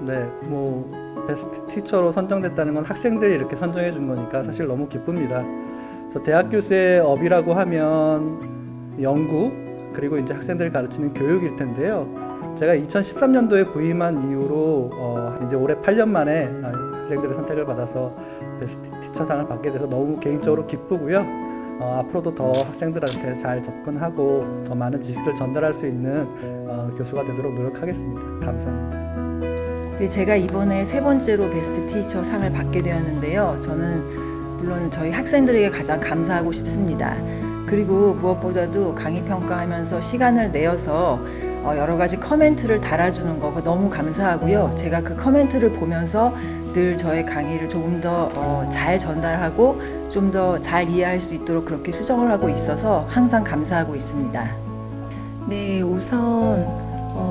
네, 뭐 베스트 티처로 선정됐다는 건 학생들이 이렇게 선정해 준 거니까 사실 너무 기쁩니다. 그래서 대학 교수의 업이라고 하면 연구 그리고 이제 학생들을 가르치는 교육일 텐데요. 제가 2013년도에 부임한 이후로 이제 올해 8년 만에 학생들의 선택을 받아서 베스트 티처상을 받게 돼서 너무 개인적으로 기쁘고요. 앞으로도 더 학생들한테 잘 접근하고 더 많은 지식을 전달할 수 있는 교수가 되도록 노력하겠습니다. 감사합니다. 네, 제가 이번에 세 번째로 베스트 티처 상을 받게 되었는데요. 저는 물론 저희 학생들에게 가장 감사하고 싶습니다. 그리고 무엇보다도 강의 평가하면서 시간을 내어서 여러 가지 커멘트를 달아주는 거 너무 감사하고요. 제가 그 커멘트를 보면서 늘 저의 강의를 조금 더 잘 전달하고 좀 더 잘 이해할 수 있도록 그렇게 수정을 하고 있어서 항상 감사하고 있습니다. 네, 우선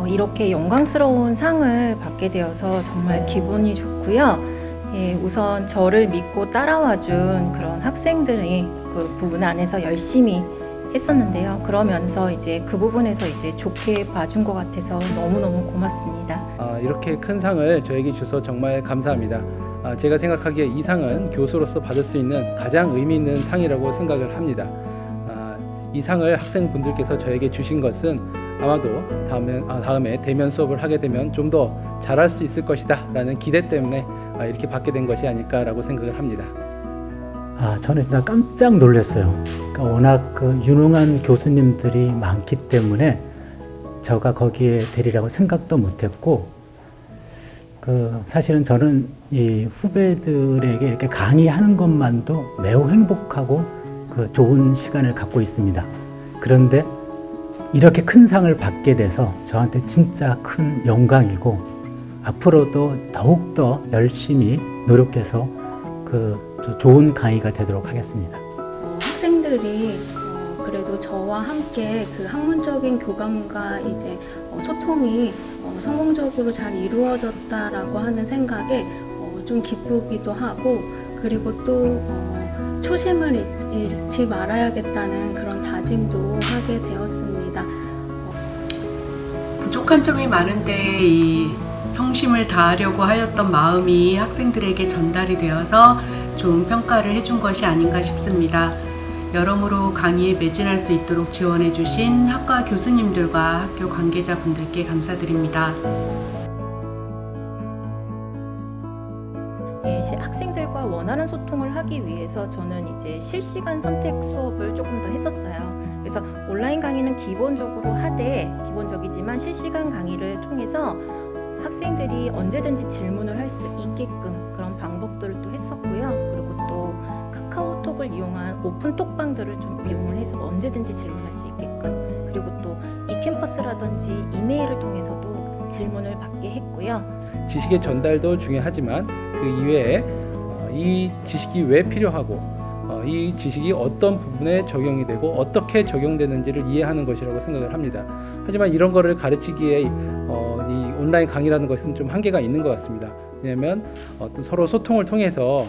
이렇게 영광스러운 상을 받게 되어서 정말 기분이 좋고요. 예, 우선 저를 믿고 따라와준 그런 학생들이 그 부분 안에서 열심히 했었는데요. 그러면서 이제 그 부분에서 이제 좋게 봐준 것 같아서 너무너무 고맙습니다. 이렇게 큰 상을 저에게 주셔서 정말 감사합니다. 제가 생각하기에 이 상은 교수로서 받을 수 있는 가장 의미 있는 상이라고 생각을 합니다. 이 상을 학생분들께서 저에게 주신 것은 아마도 다음에 대면 수업을 하게 되면 좀 더 잘할 수 있을 것이다 라는 기대 때문에 이렇게 받게 된 것이 아닐까라고 생각을 합니다. 저는 진짜 깜짝 놀랐어요. 그러니까 워낙 유능한 교수님들이 많기 때문에 제가 거기에 되리라고 생각도 못했고, 사실은 저는 이 후배들에게 이렇게 강의하는 것만도 매우 행복하고 좋은 시간을 갖고 있습니다. 그런데 이렇게 큰 상을 받게 돼서 저한테 진짜 큰 영광이고, 앞으로도 더욱더 열심히 노력해서 좋은 강의가 되도록 하겠습니다. 학생들이 그래도 저와 함께 그 학문적인 교감과 이제 소통이 성공적으로 잘 이루어졌다라고 하는 생각에 좀 기쁘기도 하고, 그리고 또 초심을 잃지 말아야겠다는 그런 다짐도 하게 되었습니다. 부족한 점이 많은데 이 성심을 다하려고 하였던 마음이 학생들에게 전달이 되어서 좋은 평가를 해준 것이 아닌가 싶습니다. 여러모로 강의에 매진할 수 있도록 지원해 주신 학과 교수님들과 학교 관계자분들께 감사드립니다. 학생들과 원활한 소통을 하기 위해서 저는 이제 실시간 선택 수업을 조금 더 했었어요. 그래서 온라인 강의는 기본적이지만 실시간 강의를 통해서 학생들이 언제든지 질문을 할 수 있게끔 그런 방법들을 또 했었고요. 그리고 또 카카오톡을 이용한 오픈 톡방들을 좀 이용을 해서 언제든지 질문할 수 있게끔, 그리고 또 이캠퍼스라든지 이메일을 통해서도 질문을 받게 했고요. 지식의 전달도 중요하지만 그 이외에 이 지식이 왜 필요하고 이 지식이 어떤 부분에 적용이 되고 어떻게 적용되는지를 이해하는 것이라고 생각을 합니다. 하지만 이런 거를 가르치기에 이 온라인 강의라는 것은 좀 한계가 있는 것 같습니다. 왜냐하면 어떤 서로 소통을 통해서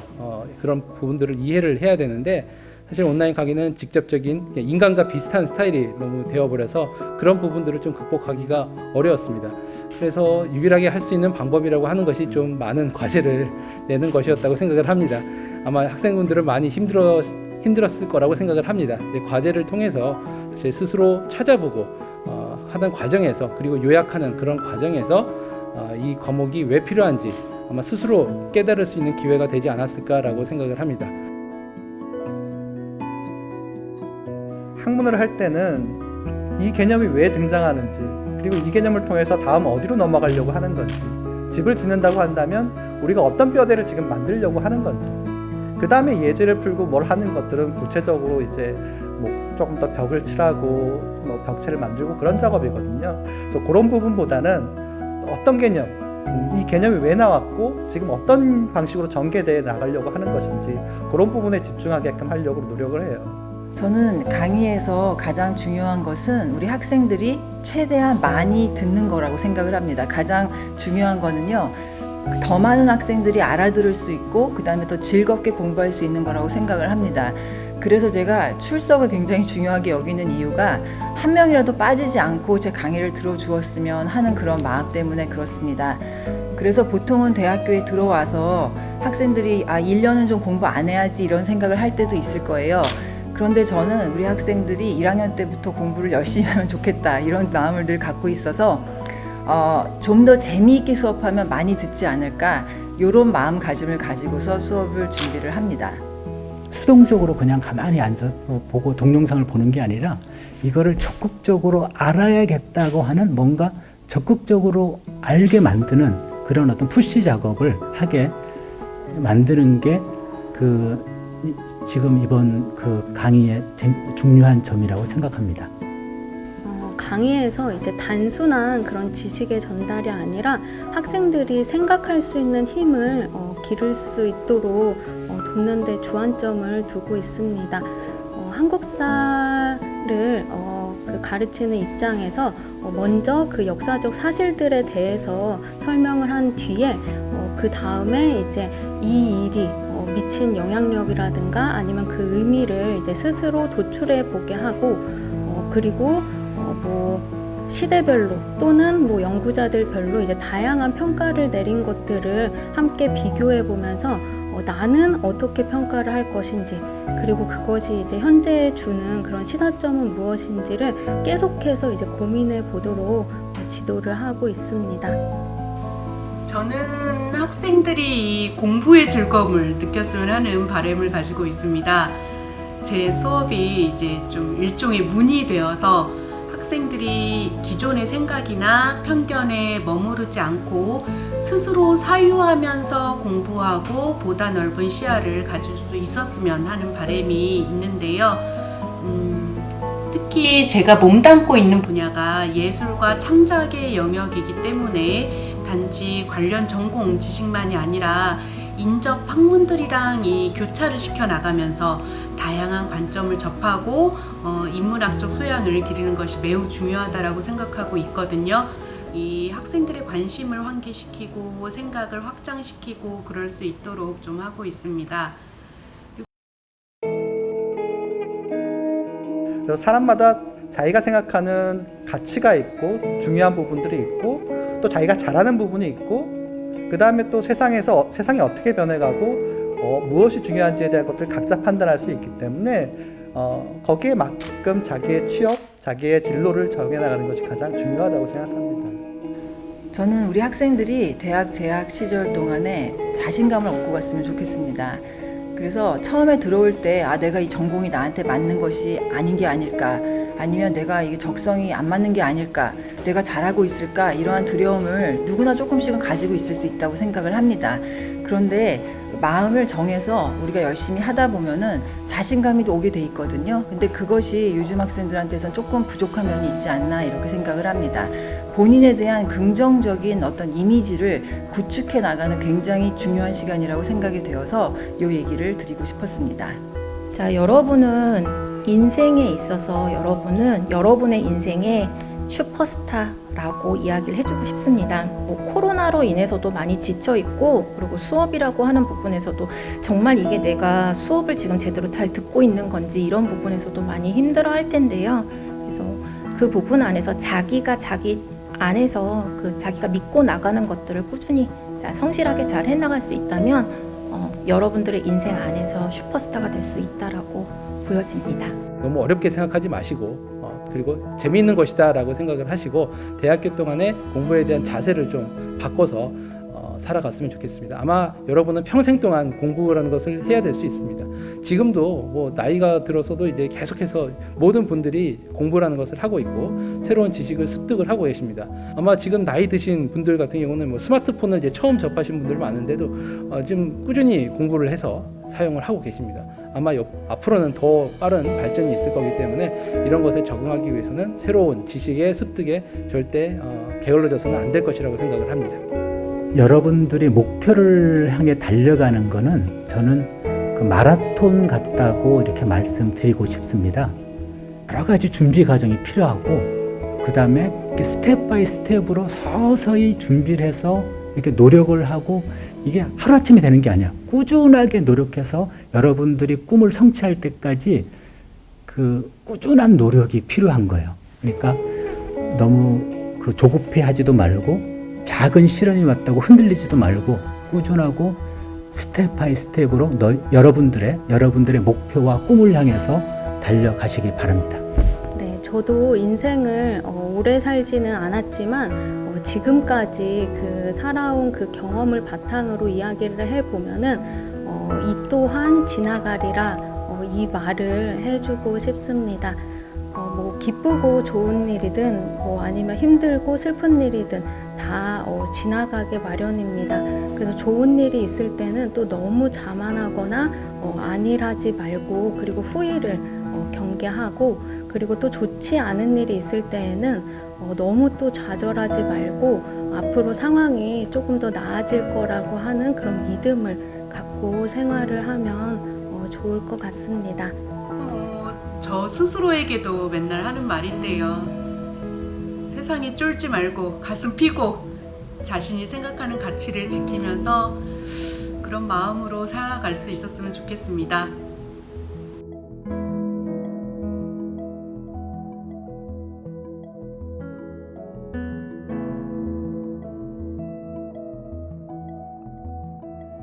그런 부분들을 이해를 해야 되는데, 사실 온라인 강의는 직접적인 인간과 비슷한 스타일이 너무 되어버려서 그런 부분들을 좀 극복하기가 어려웠습니다. 그래서 유일하게 할 수 있는 방법이라고 하는 것이 좀 많은 과제를 내는 것이었다고 생각을 합니다. 아마 학생분들은 많이 힘들었을 거라고 생각을 합니다. 과제를 통해서 사실 스스로 찾아보고 하는 과정에서, 그리고 요약하는 그런 과정에서 이 과목이 왜 필요한지 아마 스스로 깨달을 수 있는 기회가 되지 않았을까라고 생각을 합니다. 학문을 할 때는 이 개념이 왜 등장하는지, 그리고 이 개념을 통해서 다음 어디로 넘어가려고 하는 건지, 집을 짓는다고 한다면 우리가 어떤 뼈대를 지금 만들려고 하는 건지, 그 다음에 예제를 풀고 뭘 하는 것들은 구체적으로 이제 조금 더 벽을 칠하고 벽체를 만들고 그런 작업이거든요. 그래서 그런 부분보다는 어떤 개념, 이 개념이 왜 나왔고 지금 어떤 방식으로 전개되어 나가려고 하는 것인지 그런 부분에 집중하게끔 하려고 노력을 해요. 저는 강의에서 가장 중요한 것은 우리 학생들이 최대한 많이 듣는 거라고 생각을 합니다. 가장 중요한 거는요, 더 많은 학생들이 알아들을 수 있고 그 다음에 더 즐겁게 공부할 수 있는 거라고 생각을 합니다. 그래서 제가 출석을 굉장히 중요하게 여기는 이유가 한 명이라도 빠지지 않고 제 강의를 들어주었으면 하는 그런 마음 때문에 그렇습니다. 그래서 보통은 대학교에 들어와서 학생들이 1년은 좀 공부 안 해야지 이런 생각을 할 때도 있을 거예요. 그런데 저는 우리 학생들이 1학년 때부터 공부를 열심히 하면 좋겠다 이런 마음을 늘 갖고 있어서 좀 더 재미있게 수업하면 많이 듣지 않을까 이런 마음가짐을 가지고서 수업을 준비를 합니다. 수동적으로 그냥 가만히 앉아서 보고 동영상을 보는 게 아니라 이거를 적극적으로 알아야겠다고 하는 뭔가 적극적으로 알게 만드는 그런 어떤 푸시 작업을 하게 만드는 게 지금 이번 강의의 중요한 점이라고 생각합니다. 강의에서 이제 단순한 그런 지식의 전달이 아니라 학생들이 생각할 수 있는 힘을 기를 수 있도록 돕는 데 주안점을 두고 있습니다. 한국사를 가르치는 입장에서 먼저 그 역사적 사실들에 대해서 설명을 한 뒤에 그 다음에 이제 이 일이 미친 영향력이라든가 아니면 그 의미를 이제 스스로 도출해 보게 하고 그리고 시대별로 또는 연구자들별로 이제 다양한 평가를 내린 것들을 함께 비교해 보면서 나는 어떻게 평가를 할 것인지 그리고 그것이 이제 현재에 주는 그런 시사점은 무엇인지를 계속해서 이제 고민해 보도록 지도를 하고 있습니다. 저는 학생들이 이 공부의 즐거움을 느꼈으면 하는 바람을 가지고 있습니다. 제 수업이 이제 좀 일종의 문이 되어서 학생들이 기존의 생각이나 편견에 머무르지 않고 스스로 사유하면서 공부하고 보다 넓은 시야를 가질 수 있었으면 하는 바람이 있는데요. 특히 제가 몸담고 있는 분야가 예술과 창작의 영역이기 때문에 단지 관련 전공 지식만이 아니라 인접 학문들이랑 이 교차를 시켜 나가면서 다양한 관점을 접하고 인문학적 소양을 기르는 것이 매우 중요하다고 생각하고 있거든요. 이 학생들의 관심을 환기시키고 생각을 확장시키고 그럴 수 있도록 좀 하고 있습니다. 사람마다 자기가 생각하는 가치가 있고 중요한 부분들이 있고 또 자기가 잘하는 부분이 있고 그 다음에 또 세상이 어떻게 변해가고 무엇이 중요한지에 대한 것들을 각자 판단할 수 있기 때문에 거기에 맞게끔 자기의 취업, 자기의 진로를 정해나가는 것이 가장 중요하다고 생각합니다. 저는 우리 학생들이 대학 재학 시절 동안에 자신감을 얻고 갔으면 좋겠습니다. 그래서 처음에 들어올 때 내가 이 전공이 나한테 맞는 것이 아닌 게 아닐까 아니면 내가 이게 적성이 안 맞는 게 아닐까 내가 잘하고 있을까 이러한 두려움을 누구나 조금씩은 가지고 있을 수 있다고 생각을 합니다. 그런데 마음을 정해서 우리가 열심히 하다 보면은 자신감이 오게 돼 있거든요. 근데 그것이 요즘 학생들한테선 조금 부족한 면이 있지 않나 이렇게 생각을 합니다. 본인에 대한 긍정적인 어떤 이미지를 구축해 나가는 굉장히 중요한 시간이라고 생각이 되어서 이 얘기를 드리고 싶었습니다. 자, 여러분은 인생에 있어서 여러분의 인생의 슈퍼스타라고 이야기를 해주고 싶습니다. 코로나로 인해서도 많이 지쳐있고 그리고 수업이라고 하는 부분에서도 정말 이게 내가 수업을 지금 제대로 잘 듣고 있는 건지 이런 부분에서도 많이 힘들어 할 텐데요. 그래서 그 부분 안에서 자기가 자기 안에서 자기가 믿고 나가는 것들을 꾸준히 성실하게 잘 해나갈 수 있다면 여러분들의 인생 안에서 슈퍼스타가 될 수 있다라고 보여집니다. 너무 어렵게 생각하지 마시고 그리고 재미있는 것이다 라고 생각을 하시고 대학교 동안에 공부에 대한 자세를 좀 바꿔서 살아갔으면 좋겠습니다. 아마 여러분은 평생 동안 공부라는 것을 해야 될 수 있습니다. 지금도 나이가 들어서도 이제 계속해서 모든 분들이 공부라는 것을 하고 있고 새로운 지식을 습득을 하고 계십니다. 아마 지금 나이 드신 분들 같은 경우는 스마트폰을 이제 처음 접하신 분들 많은데도 지금 꾸준히 공부를 해서 사용을 하고 계십니다. 아마 앞으로는 더 빠른 발전이 있을 거기 때문에 이런 것에 적응하기 위해서는 새로운 지식의 습득에 절대 게을러져서는 안 될 것이라고 생각을 합니다. 여러분들이 목표를 향해 달려가는 거는 저는 마라톤 같다고 이렇게 말씀드리고 싶습니다. 여러 가지 준비 과정이 필요하고 그 다음에 스텝 바이 스텝으로 서서히 준비를 해서 이렇게 노력을 하고 이게 하루아침에 되는 게 아니야. 꾸준하게 노력해서 여러분들이 꿈을 성취할 때까지 그 꾸준한 노력이 필요한 거예요. 그러니까 너무 그 조급해하지도 말고 작은 시련이 왔다고 흔들리지도 말고 꾸준하고 스텝 바이 스텝으로 여러분들의 목표와 꿈을 향해서 달려가시기 바랍니다. 네, 저도 인생을 오래 살지는 않았지만 지금까지 그 살아온 그 경험을 바탕으로 이야기를 해보면은 이 또한 지나가리라 이 말을 해주고 싶습니다. 뭐 기쁘고 좋은 일이든 뭐 아니면 힘들고 슬픈 일이든 다 지나가게 마련입니다. 그래서 좋은 일이 있을 때는 또 너무 자만하거나 안일하지 말고 그리고 후회를 경계하고 그리고 또 좋지 않은 일이 있을 때에는 너무 또 좌절하지 말고 앞으로 상황이 조금 더 나아질 거라고 하는 그런 믿음을 갖고 생활을 하면 좋을 것 같습니다. 저 스스로에게도 맨날 하는 말인데요. 세상에 쫄지 말고 가슴 피고 자신이 생각하는 가치를 지키면서 그런 마음으로 살아갈 수 있었으면 좋겠습니다.